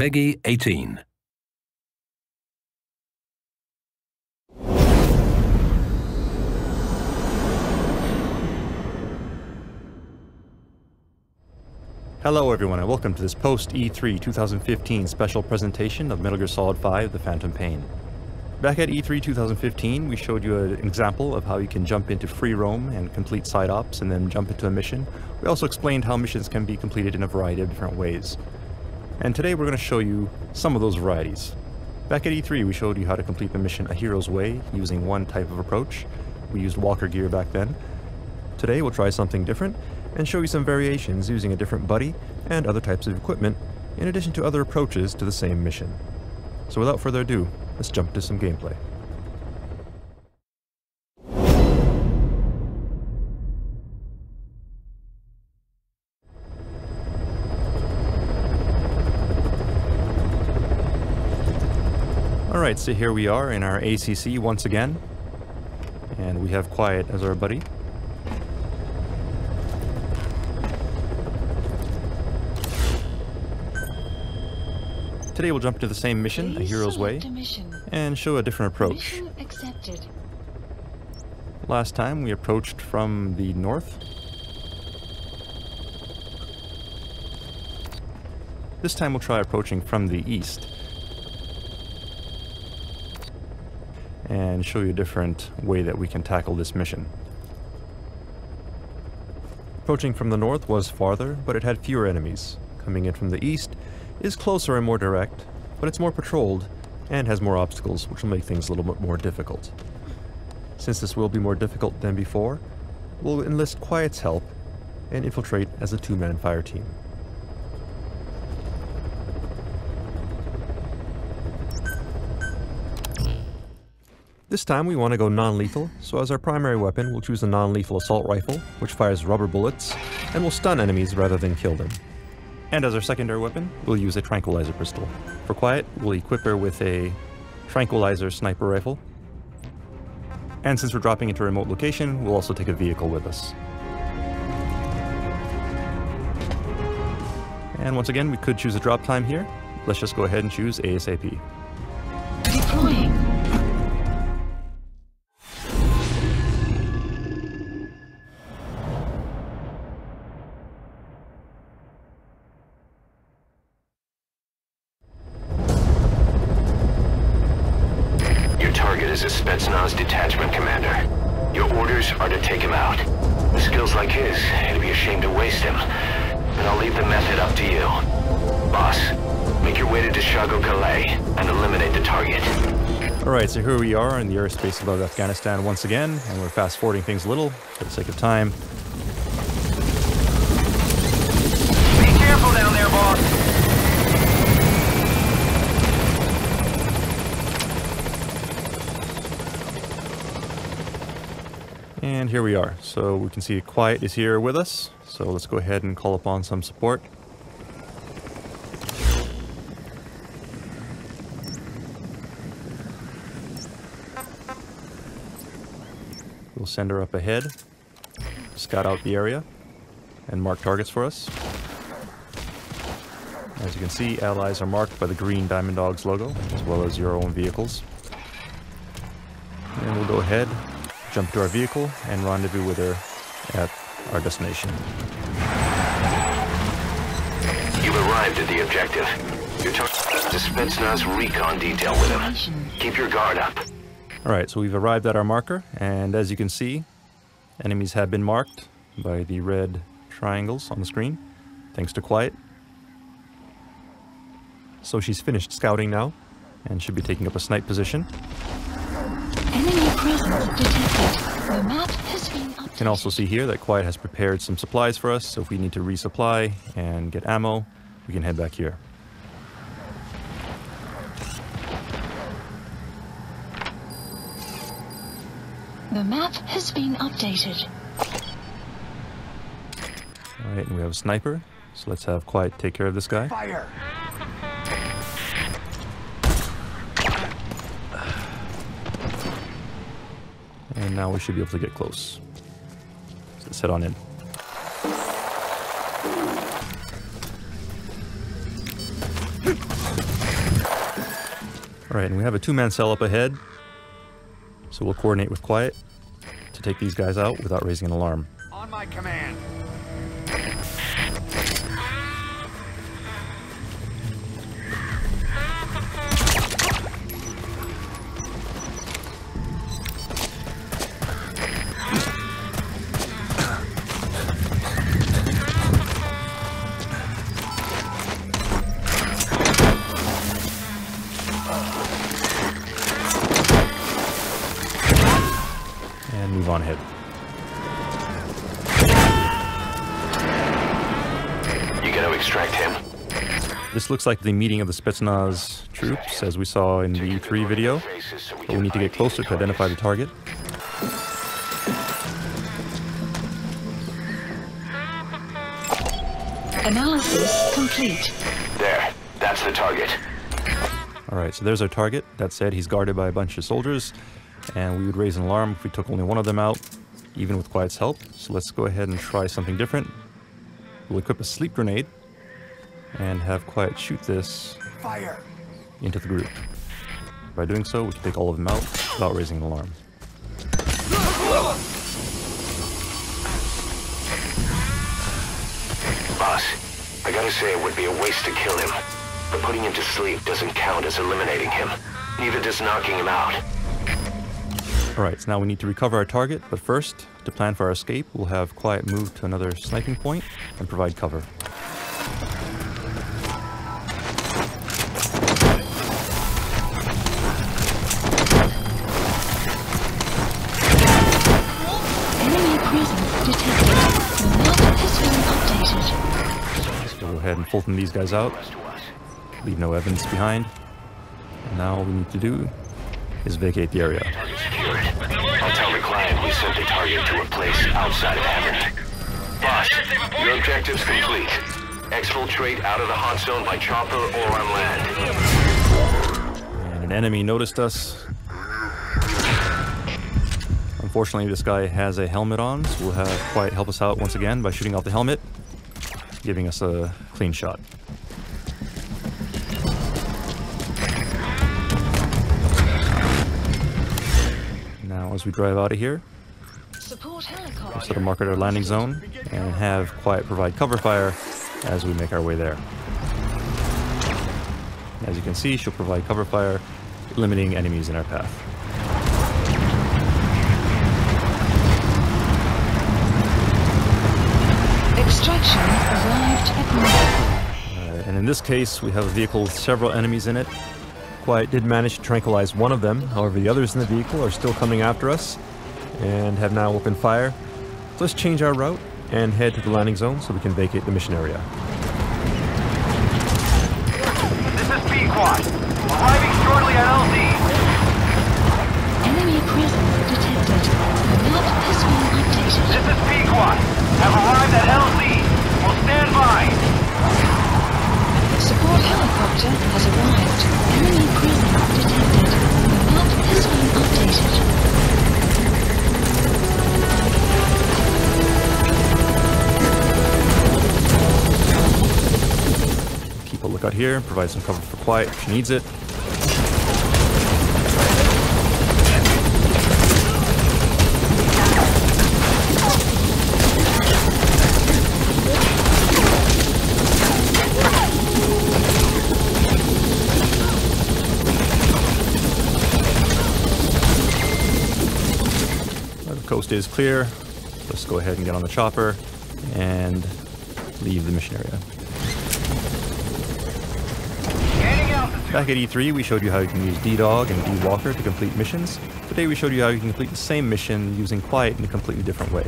Peggy 18. Hello everyone and welcome to this post-E3 2015 special presentation of Metal Gear Solid 5 The Phantom Pain. Back at E3 2015 we showed you an example of how you can jump into free roam and complete side ops and then jump into a mission. We also explained how missions can be completed in a variety of different ways. And today we're going to show you some of those varieties. Back at E3 we showed you how to complete the mission A Hero's Way using one type of approach. We used walker gear back then. Today we'll try something different and show you some variations using a different buddy and other types of equipment, in addition to other approaches to the same mission. So without further ado, let's jump to some gameplay. Alright, so here we are in our ACC once again, and we have Quiet as our buddy. Today we'll jump to the same mission, A Hero's Way, and show a different approach. Last time we approached from the north. This time we'll try approaching from the east. And show you a different way that we can tackle this mission. Approaching from the north was farther, but it had fewer enemies. Coming in from the east is closer and more direct, but it's more patrolled and has more obstacles, which will make things a little bit more difficult. Since this will be more difficult than before, we'll enlist Quiet's help and infiltrate as a two-man fire team. This time we want to go non-lethal, so as our primary weapon we'll choose a non-lethal assault rifle, which fires rubber bullets and will stun enemies rather than kill them. And as our secondary weapon, we'll use a tranquilizer pistol. For Quiet, we'll equip her with a tranquilizer sniper rifle. And since we're dropping into a remote location, we'll also take a vehicle with us. And once again, we could choose a drop time here. Let's just go ahead and choose ASAP. Deploying. Is a Spetsnaz detachment commander. Your orders are to take him out. With skills like his, it'd be a shame to waste him. And I'll leave the method up to you. Boss, make your way to Dishago Calais and eliminate the target. Alright, so here we are in the airspace above Afghanistan once again, and we're fast forwarding things a little for the sake of time. Be careful down there, boss! And here we are. So we can see Quiet is here with us. So let's go ahead and call upon some support. We'll send her up ahead, scout out the area, and mark targets for us. As you can see, allies are marked by the green Diamond Dogs logo, as well as your own vehicles. And we'll go ahead, jump to our vehicle, and rendezvous with her at our destination. You've arrived at the objective. You're talking to Spetsnaz recon detail with him. Keep your guard up. Alright, so we've arrived at our marker, and as you can see, enemies have been marked by the red triangles on the screen, thanks to Quiet. So she's finished scouting now, and should be taking up a snipe position. Enemy presence detected. The map has been updated. You can also see here that Quiet has prepared some supplies for us, so if we need to resupply and get ammo, we can head back here. The map has been updated. Alright, and we have a sniper, so let's have Quiet take care of this guy. Fire! And now we should be able to get close. So let's head on in. Alright, and we have a two-man cell up ahead, so we'll coordinate with Quiet to take these guys out without raising an alarm. On my command. And move on ahead. You gonna extract him? This looks like the meeting of the Spetsnaz troops, as we saw in the E3 video, but we need to get closer to identify the target. Analysis complete. There, that's the target. Alright, so there's our target. That said, he's guarded by a bunch of soldiers, and we would raise an alarm if we took only one of them out, even with Quiet's help. So let's go ahead and try something different. We'll equip a sleep grenade and have Quiet shoot this into the group. By doing so, we can take all of them out without raising an alarm. Boss, I gotta say it would be a waste to kill him. But putting him to sleep doesn't count as eliminating him. Neither does knocking him out. Alright, so now we need to recover our target, but first, to plan for our escape, we'll have Quiet move to another sniping point and provide cover. Enemy presence detected. The map has been updated. So go ahead and Fulton these guys out, leave no evidence behind, and now all we need to do is vacate the area. Secured. I'll tell the client we sent the target to a place outside of Heaven. Boss, your objective's complete. Exfiltrate out of the hot zone by chopper or on land. And an enemy noticed us. Unfortunately, this guy has a helmet on, so we'll have Quiet help us out once again by shooting off the helmet, giving us a clean shot. Now, as we drive out of here, Support we'll helicopter. set a marker at our landing zone and have Quiet provide cover fire as we make our way there. As you can see, she'll provide cover fire, limiting enemies in our path. Extraction arrived at North. And in this case, we have a vehicle with several enemies in it. Quiet did manage to tranquilize one of them, however the others in the vehicle are still coming after us and have now opened fire. So let's change our route and head to the landing zone so we can vacate the mission area. This is P-Quad. Arriving shortly at LZ. Enemy presence detected. The map has been updated. This is P-Quad. Have arrived at LZ. Will stand by. Support helicopter has arrived. Enemy presence detected. The map has been updated. Keep a lookout here, provide some cover for Quiet if she needs it. The coast is clear. Let's go ahead and get on the chopper and leave the mission area. Back at E3, we showed you how you can use D-Dog and D-Walker to complete missions. Today we showed you how you can complete the same mission using Quiet in a completely different way.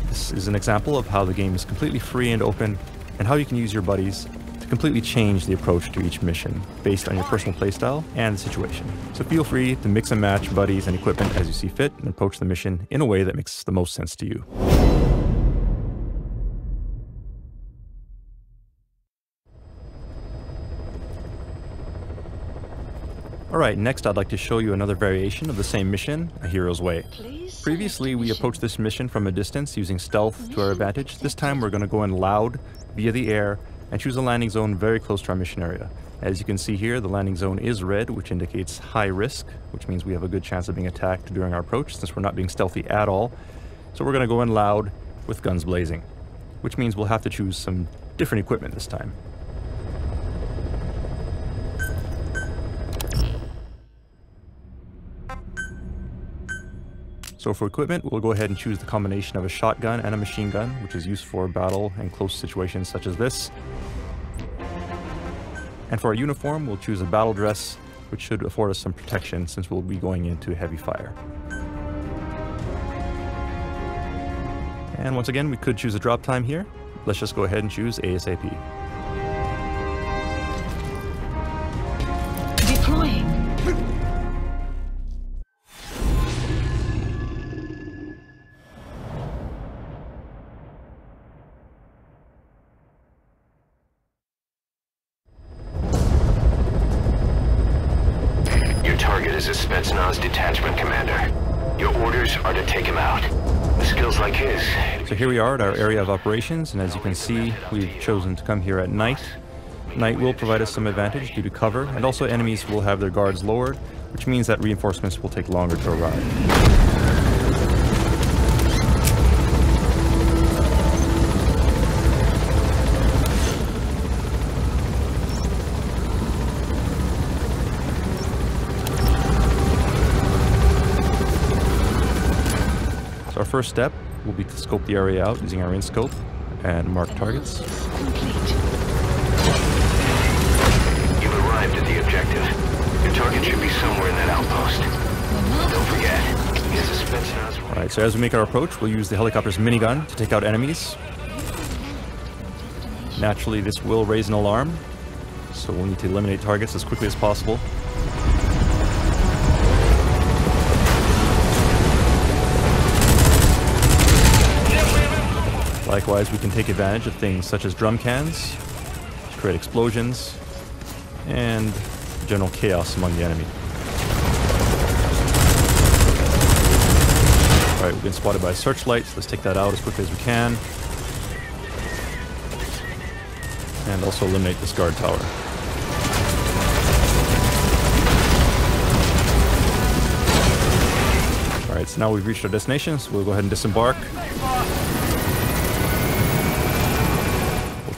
This is an example of how the game is completely free and open, and how you can use your buddies to completely change the approach to each mission based on your personal playstyle and the situation. So feel free to mix and match buddies and equipment as you see fit and approach the mission in a way that makes the most sense to you. Alright, next I'd like to show you another variation of the same mission, A Hero's Way. Previously, we approached this mission from a distance using stealth to our advantage. This time we're going to go in loud, via the air, and choose a landing zone very close to our mission area. As you can see here, the landing zone is red, which indicates high risk, which means we have a good chance of being attacked during our approach since we're not being stealthy at all. So we're going to go in loud with guns blazing, which means we'll have to choose some different equipment this time. So for equipment, we'll go ahead and choose the combination of a shotgun and a machine gun, which is used for battle and close situations such as this. And for our uniform, we'll choose a battle dress, which should afford us some protection since we'll be going into heavy fire. And once again, we could choose a drop time here. Let's just go ahead and choose ASAP. Deploying. Your target is a Spetsnaz detachment commander. Your orders are to take him out. With skills like his... So here we are at our area of operations, and as you can see, we've chosen to come here at night. Night will provide us some advantage due to cover, and also enemies will have their guards lowered, which means that reinforcements will take longer to arrive. Our first step will be to scope the area out using our in-scope and mark targets. Complete. You've arrived at the objective. Your target should be somewhere in that outpost. Don't forget, he's a Spetsnaz. Alright, so as we make our approach, we'll use the helicopter's minigun to take out enemies. Naturally, this will raise an alarm, so we'll need to eliminate targets as quickly as possible. Likewise, we can take advantage of things such as drum cans to create explosions and general chaos among the enemy. Alright, we've been spotted by searchlights. Let's take that out as quickly as we can. And also eliminate this guard tower. Alright, so now we've reached our destination, so we'll go ahead and disembark.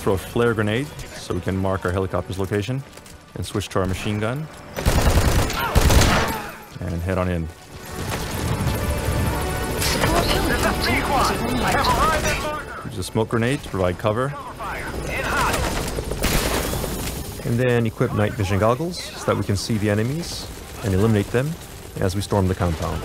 Throw a flare grenade so we can mark our helicopter's location, and switch to our machine gun and head on in. Support helicopter has arrived. Use a smoke grenade to provide cover, and then equip night vision goggles so that we can see the enemies and eliminate them as we storm the compound.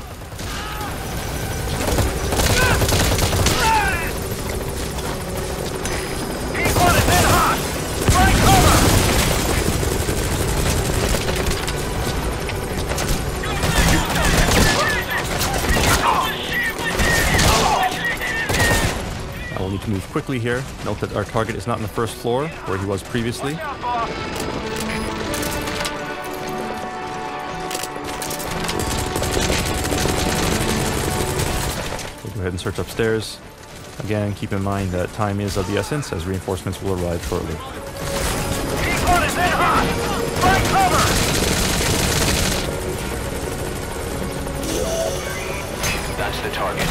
We'll need to move quickly here. Note that our target is not on the first floor, where he was previously. We'll go ahead and search upstairs. Again, keep in mind that time is of the essence, as reinforcements will arrive shortly. That's the target.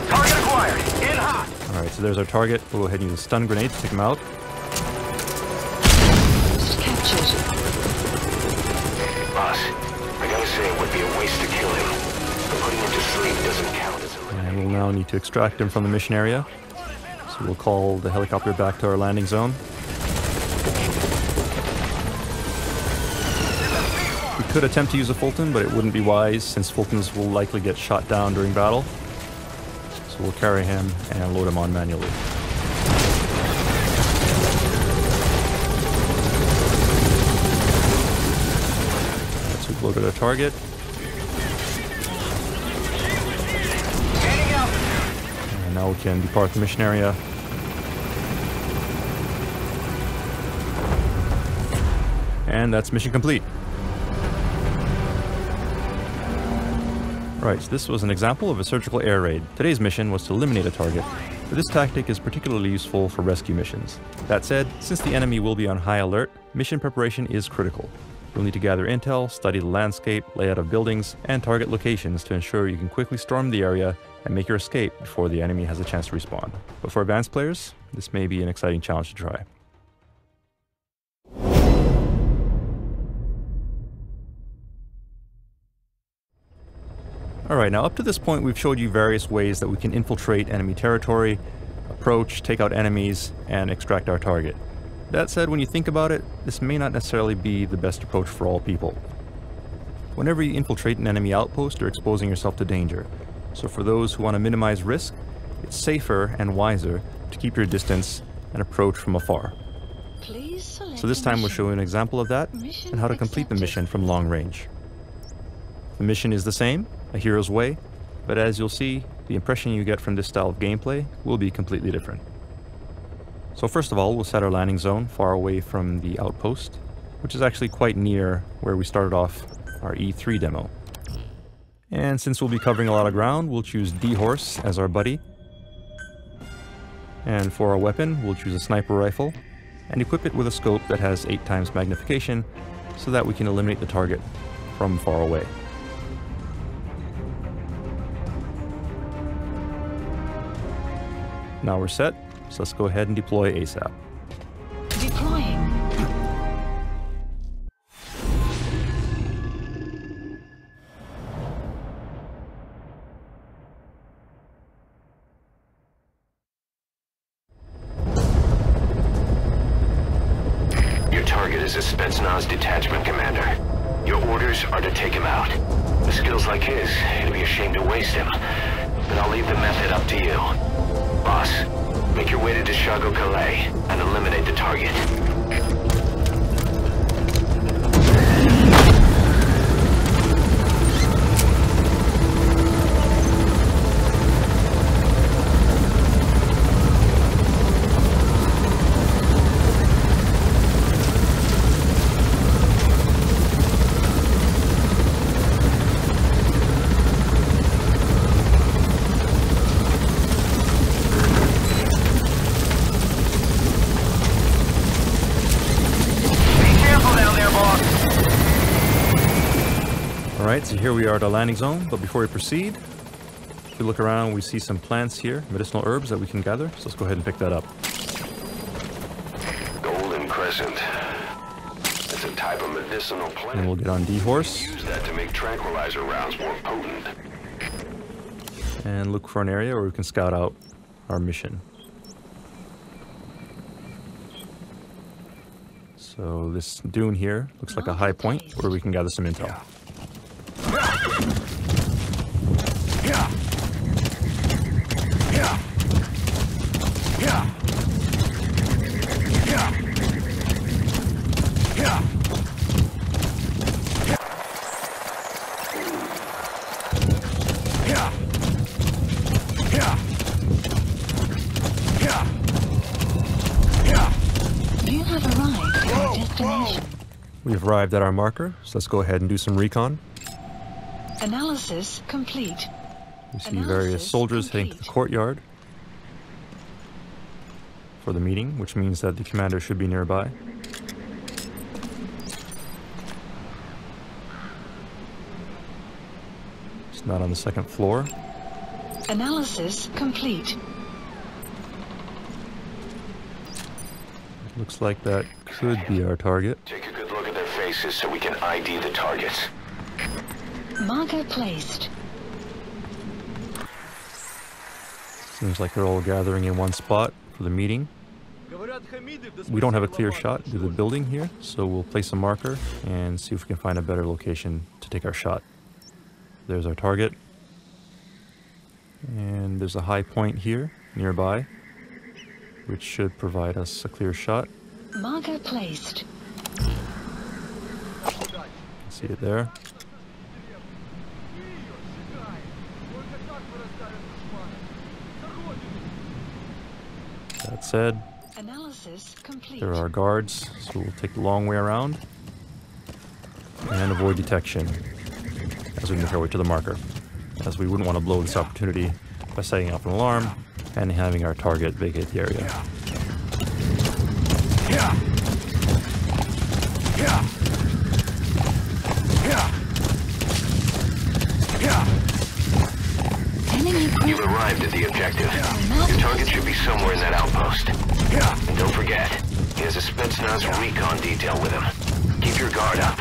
Target acquired. In hot. Alright, so there's our target. We'll go ahead and use a stun grenade to take him out. Captured. Boss, I gotta say it would be a waste to kill him. But putting him to sleep doesn't count as a... And we'll now need to extract him from the mission area. So we'll call the helicopter back to our landing zone. We could attempt to use a Fulton, but it wouldn't be wise since Fultons will likely get shot down during battle. So we'll carry him and load him on manually. So we've loaded our target. And now we can depart the mission area. And that's mission complete. Right, so this was an example of a surgical air raid. Today's mission was to eliminate a target. but this tactic is particularly useful for rescue missions. That said, since the enemy will be on high alert, mission preparation is critical. You'll need to gather intel, study the landscape, layout of buildings, and target locations to ensure you can quickly storm the area and make your escape before the enemy has a chance to respawn. But for advanced players, this may be an exciting challenge to try. Alright, now up to this point we've showed you various ways that we can infiltrate enemy territory, approach, take out enemies, and extract our target. That said, when you think about it, this may not necessarily be the best approach for all people. Whenever you infiltrate an enemy outpost, you're exposing yourself to danger. So for those who want to minimize risk, it's safer and wiser to keep your distance and approach from afar. So this time we'll show you an example of that and how to complete the mission from long range. The mission is the same, a hero's way, but as you'll see, the impression you get from this style of gameplay will be completely different. So first of all, we'll set our landing zone far away from the outpost, which is actually quite near where we started off our E3 demo. And since we'll be covering a lot of ground, we'll choose D-Horse as our buddy. And for our weapon, we'll choose a sniper rifle and equip it with a scope that has 8 times magnification so that we can eliminate the target from far away. Now we're set, so let's go ahead and deploy ASAP. Deploying. Your target is a Spetsnaz detachment commander. Your orders are to take him out. With skills like his, it'd be a shame to waste him. But I'll leave the method up to you. Boss, make your way to Dishago Calais and eliminate the target. Alright, so here we are at our landing zone, but before we proceed, if we look around, we see some plants here, medicinal herbs that we can gather, so let's go ahead and pick that up. Golden Crescent. It's a type of medicinal plant. And we'll get on D-Horse. Use that to make tranquilizer rounds more potent. And look for an area where we can scout out our mission. So this dune here looks like a high point where we can gather some intel. You have arrived at your destination. We've arrived at our marker, so let's go ahead and do some recon. Analysis complete. We see various soldiers heading to the courtyard for the meeting, which means that the commander should be nearby. It's not on the second floor. Analysis complete. Looks like that could be our target. Take a good look at their faces so we can ID the targets. Marker placed. Seems like they're all gathering in one spot for the meeting. We don't have a clear shot to the building here, so we'll place a marker and see if we can find a better location to take our shot. There's our target. And there's a high point here nearby, which should provide us a clear shot. Marker placed. See it there. That said, Analysis complete. there are guards, so we'll take the long way around and avoid detection as we make our way to the marker, as we wouldn't want to blow this opportunity by setting off an alarm and having our target vacate the area. You've arrived at the objective. Your target should be somewhere in that outpost. And don't forget, he has a Spetsnaz recon detail with him. Keep your guard up.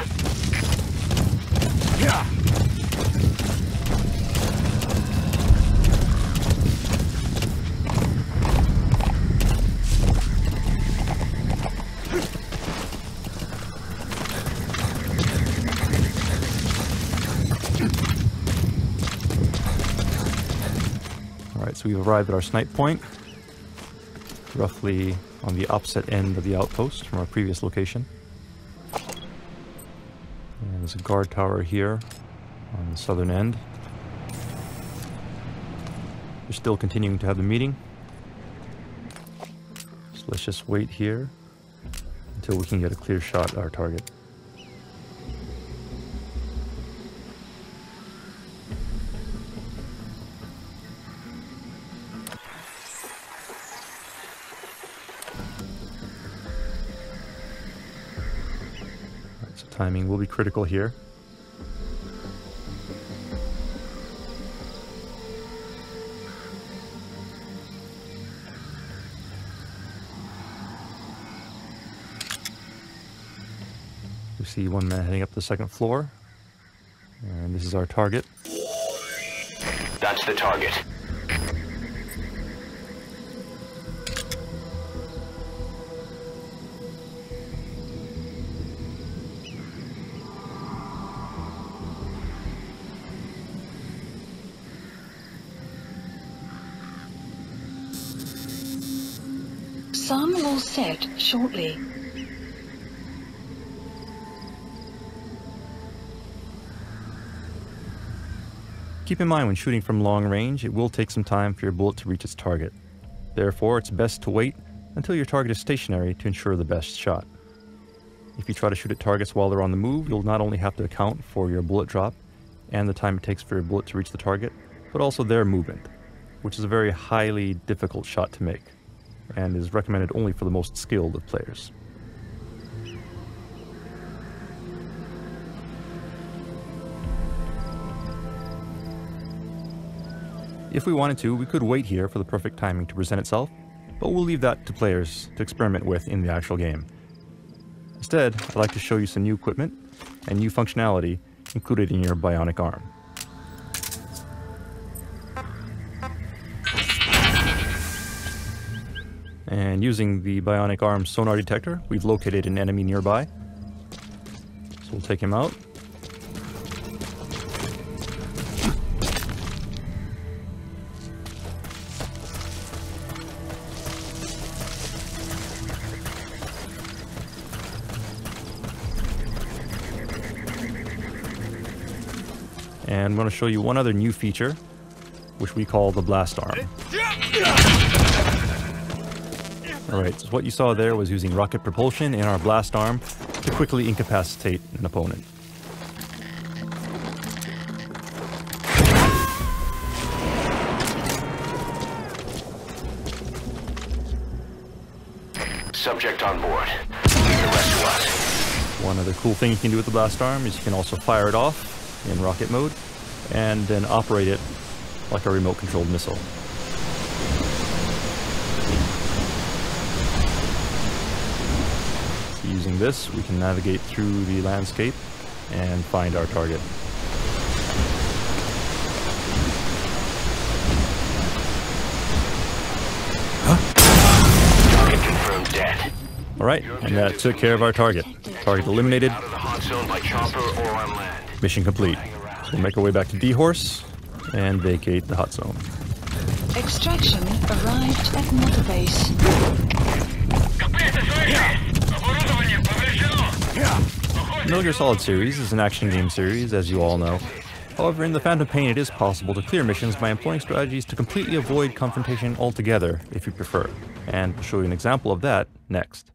Alright, so we've arrived at our snipe point, roughly on the opposite end of the outpost from our previous location. And there's a guard tower here on the southern end. We're still continuing to have the meeting. So let's just wait here until we can get a clear shot at our target. Timing will be critical here. We see one man heading up the second floor, and this is our target. That's the target. Sun will set shortly. Keep in mind when shooting from long range, it will take some time for your bullet to reach its target. Therefore, it's best to wait until your target is stationary to ensure the best shot. If you try to shoot at targets while they're on the move, you'll not only have to account for your bullet drop and the time it takes for your bullet to reach the target, but also their movement, which is a very highly difficult shot to make, and is recommended only for the most skilled of players. If we wanted to, we could wait here for the perfect timing to present itself, but we'll leave that to players to experiment with in the actual game. Instead, I'd like to show you some new equipment and new functionality included in your bionic arm. And using the bionic arm sonar detector, we've located an enemy nearby. So we'll take him out. And I'm going to show you one other new feature, which we call the blast arm. Alright, so what you saw there was using rocket propulsion in our blast arm to quickly incapacitate an opponent. Subject on board. Leave the rest to us. One other cool thing you can do with the blast arm is you can also fire it off in rocket mode and then operate it like a remote controlled missile. Using this, we can navigate through the landscape and find our target. Target confirmed dead. Alright, and that took care of our target. Target eliminated. Out of the hot zone by chopper or on land. Mission complete. So we'll make our way back to D-Horse and vacate the hot zone. Extraction arrived at Mother Base. Metal Gear Solid series is an action game series, as you all know. However, in the Phantom Pain it is possible to clear missions by employing strategies to completely avoid confrontation altogether, if you prefer. And I'll show you an example of that next.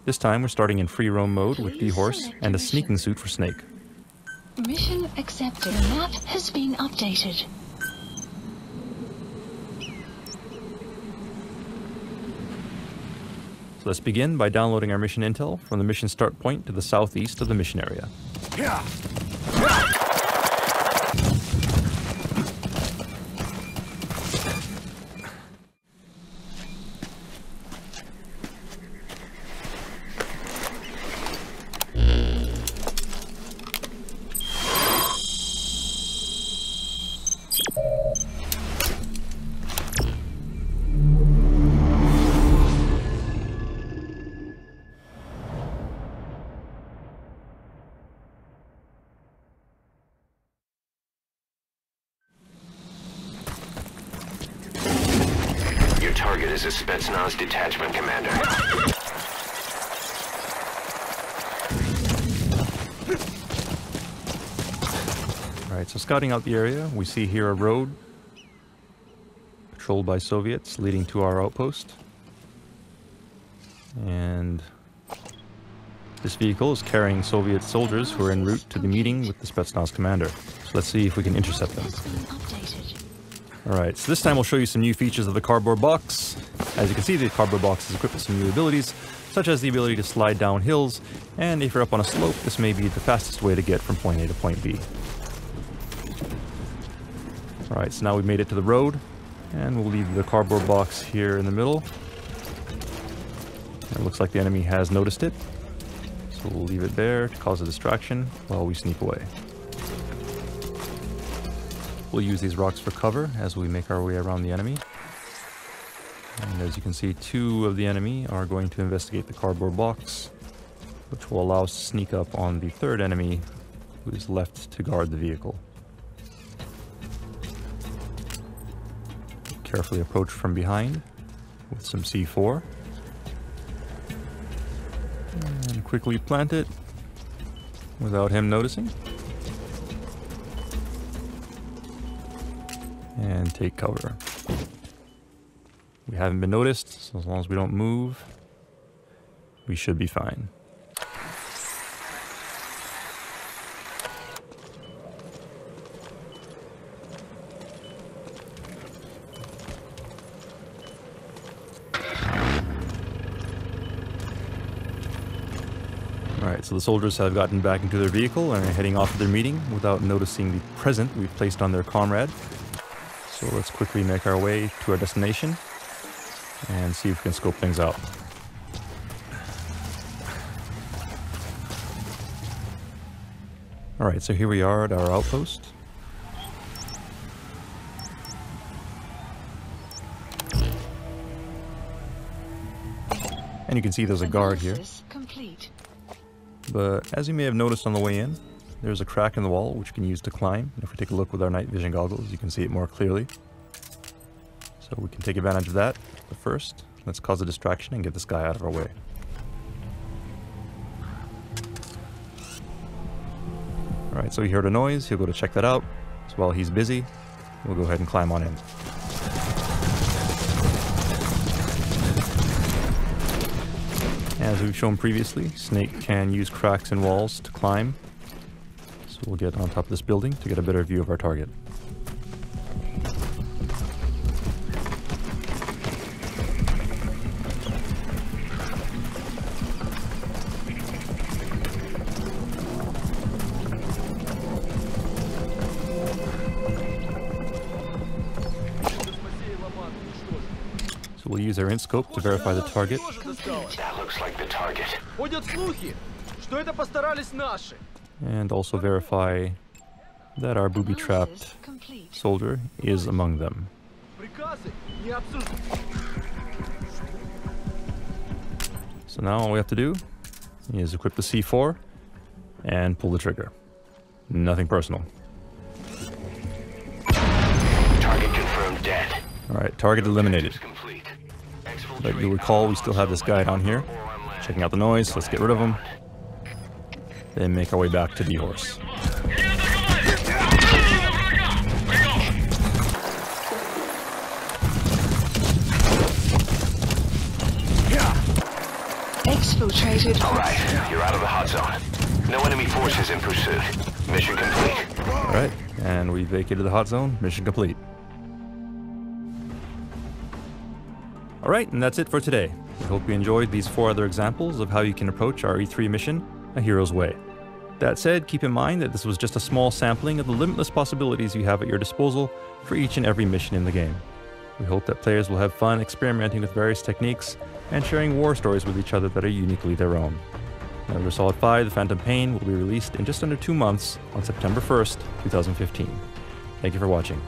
This time we're starting in free roam mode with D-Horse and a sneaking suit for Snake. Mission accepted. The map has been updated. So let's begin by downloading our mission intel from the mission start point to the southeast of the mission area. Your target is a Spetsnaz detachment commander. Alright, so scouting out the area, we see here a road patrolled by Soviets leading to our outpost. And this vehicle is carrying Soviet soldiers who are en route to the meeting with the Spetsnaz commander. So let's see if we can intercept them. Alright, so this time we'll show you some new features of the cardboard box. As you can see, the cardboard box is equipped with some new abilities, such as the ability to slide down hills, and if you're up on a slope, this may be the fastest way to get from point A to point B. Alright, so now we've made it to the road, and we'll leave the cardboard box here in the middle. It looks like the enemy has noticed it, so we'll leave it there to cause a distraction while we sneak away. We'll use these rocks for cover as we make our way around the enemy. And as you can see, two of the enemy are going to investigate the cardboard box, which will allow us to sneak up on the third enemy who is left to guard the vehicle. Carefully approach from behind with some C4. And quickly plant it without him noticing. And take cover. We haven't been noticed, so as long as we don't move, we should be fine. Alright, so the soldiers have gotten back into their vehicle and are heading off to their meeting without noticing the present we've placed on their comrade. So let's quickly make our way to our destination and see if we can scope things out. Alright, so here we are at our outpost. And you can see there's a guard here. Complete. But as you may have noticed on the way in, there's a crack in the wall which you can use to climb. And if we take a look with our night vision goggles, you can see it more clearly. So we can take advantage of that. But first, let's cause a distraction and get this guy out of our way. Alright, so he heard a noise. He'll go to check that out. So while he's busy, we'll go ahead and climb on in. As we've shown previously, Snake can use cracks in walls to climb. So we'll get on top of this building to get a better view of our target. So we'll use our int scope to verify the target. That looks like the target. And also verify that our booby-trapped soldier is among them. So now all we have to do is equip the C4 and pull the trigger. Nothing personal. Target confirmed dead. Alright, target eliminated. But you'll recall we still have this guy down here, checking out the noise. Let's get rid of him. Then make our way back to D-Horse. Exfiltration. activated. Alright, you're out of the hot zone. No enemy forces in pursuit. Mission complete. Alright, and we vacated the hot zone. Mission complete. Alright, and that's it for today. We hope you enjoyed these 4 other examples of how you can approach our E3 mission a hero's way. That said, keep in mind that this was just a small sampling of the limitless possibilities you have at your disposal for each and every mission in the game. We hope that players will have fun experimenting with various techniques and sharing war stories with each other that are uniquely their own. Metal Gear Solid 5: The Phantom Pain will be released in just under 2 months on September 1st, 2015. Thank you for watching.